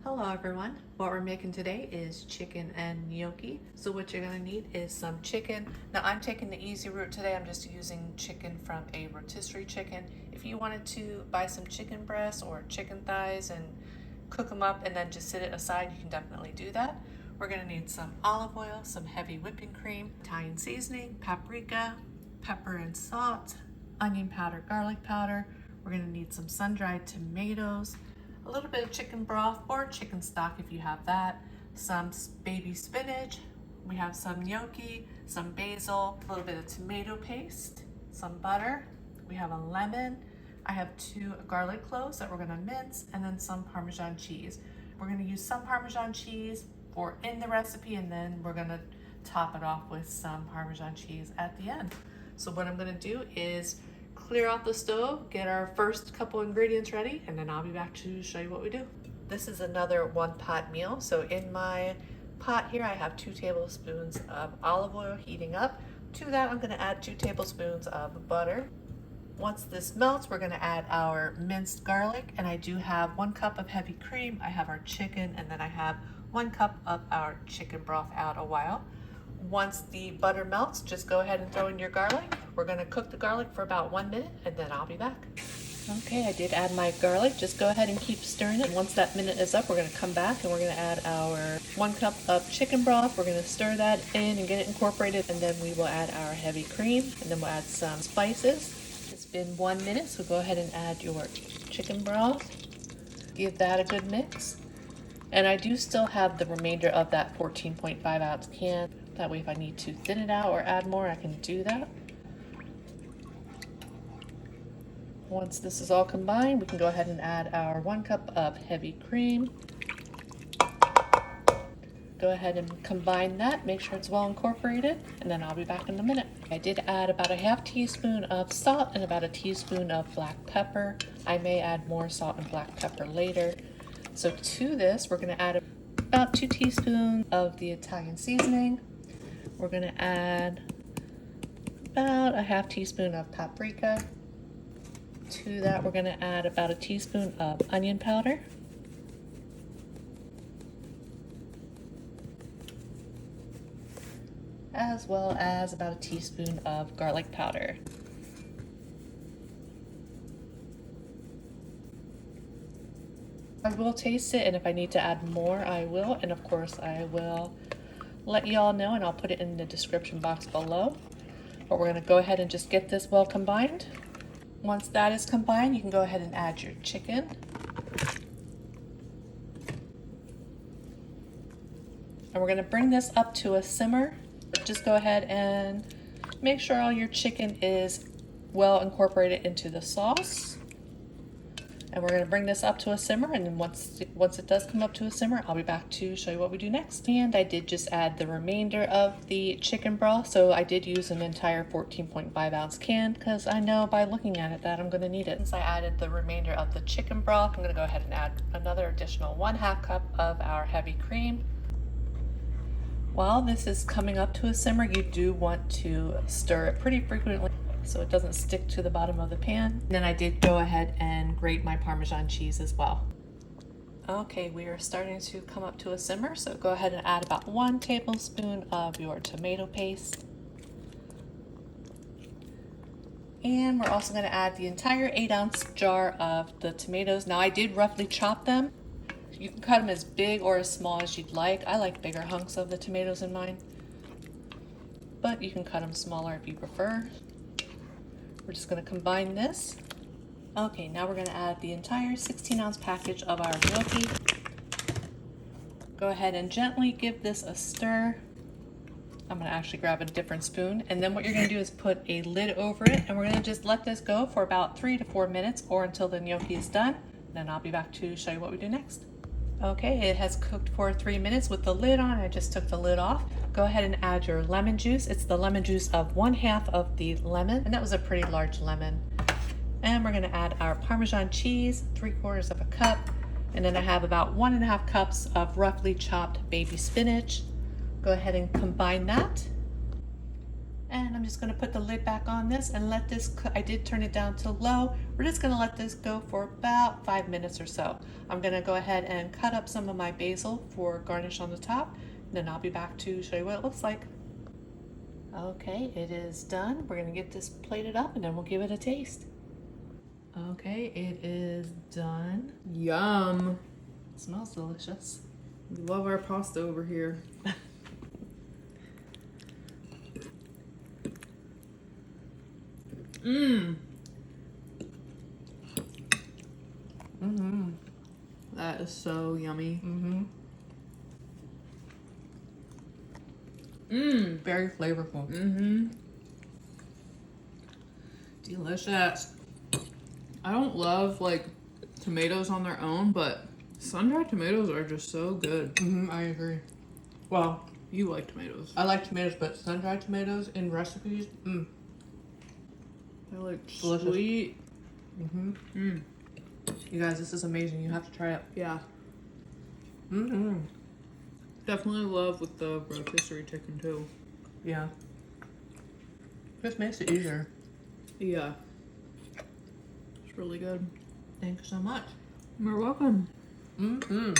Hello everyone. What we're making today is chicken and gnocchi. So what you're gonna need is some chicken. Now I'm taking the easy route today. I'm just using chicken from a rotisserie chicken. If you wanted to buy some chicken breasts or chicken thighs and cook them up and then just sit it aside, you can definitely do that. We're gonna need some olive oil, some heavy whipping cream, Italian seasoning, paprika, pepper and salt, onion powder, garlic powder. We're gonna need some sun-dried tomatoes, a little bit of chicken broth or chicken stock if you have that, some baby spinach, we have some gnocchi, some basil, a little bit of tomato paste, some butter, we have a lemon, I have 2 garlic cloves that we're gonna mince, and then some Parmesan cheese. We're gonna use some Parmesan cheese in the recipe, and then we're gonna top it off with some Parmesan cheese at the end. So what I'm gonna do is clear off the stove, get our first couple ingredients ready, and then I'll be back to show you what we do. This is another one pot meal. So in my pot here, I have 2 tablespoons of olive oil heating up. To that, I'm gonna add 2 tablespoons of butter. Once this melts, we're gonna add our minced garlic, and I do have 1 cup of heavy cream. I have our chicken, and then I have 1 cup of our chicken broth out a while. Once the butter melts, just go ahead and throw in your garlic. We're gonna cook the garlic for about 1 minute, and then I'll be back. Okay, I did add my garlic. Just go ahead and keep stirring it. Once that minute is up, we're gonna come back and we're gonna add our 1 cup of chicken broth. We're gonna stir that in and get it incorporated, and then we will add our heavy cream, and then we'll add some spices. It's been 1 minute, so go ahead and add your chicken broth. Give that a good mix. And I do still have the remainder of that 14.5 ounce can. That way if I need to thin it out or add more, I can do that. Once this is all combined, we can go ahead and add our 1 cup of heavy cream. Go ahead and combine that, make sure it's well incorporated, and then I'll be back in a minute. I did add about a half teaspoon of salt and about a teaspoon of black pepper. I may add more salt and black pepper later. So to this, we're gonna add about 2 teaspoons of the Italian seasoning. We're gonna add about a half teaspoon of paprika. To that, we're gonna add about a teaspoon of onion powder. As well as about a teaspoon of garlic powder. I will taste it, and if I need to add more, I will. And of course, I will let y'all know, and I'll put it in the description box below. But we're gonna go ahead and just get this well combined. Once that is combined, you can go ahead and add your chicken. And we're gonna bring this up to a simmer. Just go ahead and make sure all your chicken is well incorporated into the sauce. And we're gonna bring this up to a simmer, and then once it does come up to a simmer, I'll be back to show you what we do next. And I did just add the remainder of the chicken broth, so I did use an entire 14.5 ounce can, because I know by looking at it that I'm gonna need it. Since I added the remainder of the chicken broth, I'm gonna go ahead and add another additional 1/2 cup of our heavy cream. While this is coming up to a simmer, you do want to stir it pretty frequently so it doesn't stick to the bottom of the pan. And then I did go ahead and grate my Parmesan cheese as well. Okay, we are starting to come up to a simmer, so go ahead and add about 1 tablespoon of your tomato paste. And we're also gonna add the entire 8 ounce jar of the tomatoes. Now I did roughly chop them. You can cut them as big or as small as you'd like. I like bigger hunks of the tomatoes in mine, but you can cut them smaller if you prefer. We're just gonna combine this. Okay, now we're gonna add the entire 16 ounce package of our gnocchi. Go ahead and gently give this a stir. I'm gonna actually grab a different spoon, and then what you're gonna do is put a lid over it, and we're gonna just let this go for about 3 to 4 minutes or until the gnocchi is done. Then I'll be back to show you what we do next. Okay, it has cooked for 3 minutes with the lid on. I just took the lid off. Go ahead and add your lemon juice. It's the lemon juice of 1/2 of the lemon, and that was a pretty large lemon. And we're gonna add our Parmesan cheese, 3/4 of a cup, and then I have about 1.5 cups of roughly chopped baby spinach. Go ahead and combine that. And I'm just gonna put the lid back on this and let this cook. I did turn it down to low. We're just gonna let this go for about 5 minutes or so. I'm gonna go ahead and cut up some of my basil for garnish on the top. Then I'll be back to show you what it looks like. Okay, it is done. We're gonna get this plated up and then we'll give it a taste. Okay, it is done. Yum. It smells delicious. We love our pasta over here. Mmm. Mm-hmm. That is so yummy. Mm-hmm. Mmm. Very flavorful. Mm-hmm. Delicious. I don't love like tomatoes on their own, but sun-dried tomatoes are just so good. Mm-hmm, I agree. Well, You like tomatoes. I like tomatoes, but sun-dried tomatoes in recipes, They're like Delicious. sweet. Mm-hmm. Mm. You guys, this is amazing. You have to try it. Yeah. Mm-hmm. Definitely love with the rotisserie chicken too. Yeah. Just makes it easier. Yeah. It's really good. Thank you so much. You're welcome. Mm-hmm.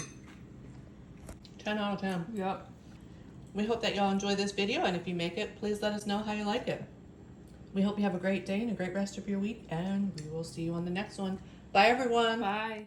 10 out of 10. Yep. We hope that y'all enjoy this video, and if you make it, please let us know how you like it. We hope you have a great day and a great rest of your week, and we will see you on the next one. Bye, everyone. Bye.